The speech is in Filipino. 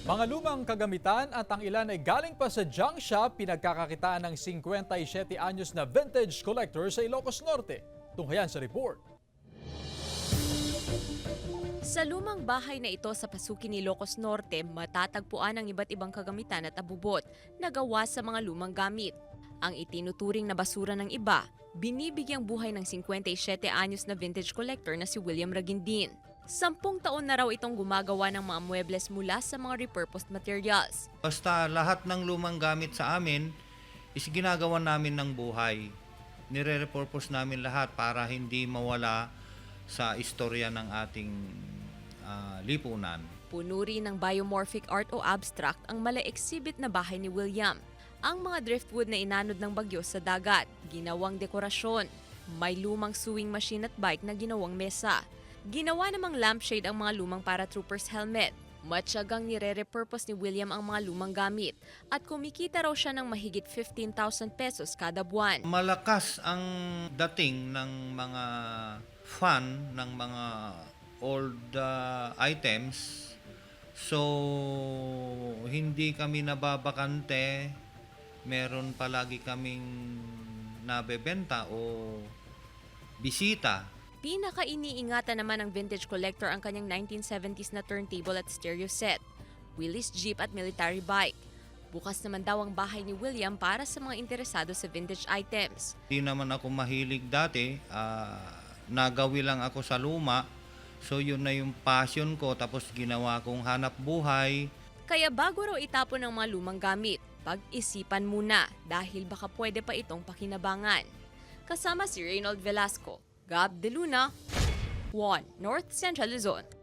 Mga lumang kagamitan at ang ilan ay galing pa sa junk shop pinagkakakitaan ng 57 anyos na vintage collector sa Ilocos Norte. Tunghayan sa report. Sa lumang bahay na ito sa Pasukin, Ilocos Norte, matatagpuan ang iba't ibang kagamitan at abubot na gawa sa mga lumang gamit. Ang itinuturing na basura ng iba, binibigyang buhay ng 57 anyos na vintage collector na si William Ragindin. 10 taon na raw itong gumagawa ng mga muebles mula sa mga repurposed materials. Basta lahat ng lumang gamit sa amin is ginagawa namin ng buhay. Nire-repurpose namin lahat para hindi mawala sa istorya ng ating lipunan. Puno rin ng biomorphic art o abstract ang mala-exhibit na bahay ni William. Ang mga driftwood na inanod ng bagyo sa dagat, ginawang dekorasyon. May lumang sewing machine at bike na ginawang mesa. Ginawa namang lampshade ang mga lumang paratroopers helmet. Matyagang nire-repurpose ni William ang mga lumang gamit at kumikita raw siya ng mahigit 15,000 pesos kada buwan. Malakas ang dating ng mga fan ng mga old items. So, hindi kami nababakante. Meron palagi kaming nabebenta o bisita. Pinaka-iniingatan naman ng vintage collector ang kanyang 1970s na turntable at stereo set, Willys Jeep at military bike. Bukas naman daw ang bahay ni William para sa mga interesado sa vintage items. Hindi naman ako mahilig dati. Nagawi lang ako sa luma. So yun na yung passion ko, tapos ginawa kong hanap buhay. Kaya bago raw itapon ang mga lumang gamit, pag-isipan muna dahil baka pwede pa itong pakinabangan. Kasama si Reynold Velasco, Gab De Luna, 1 North Central Luzon.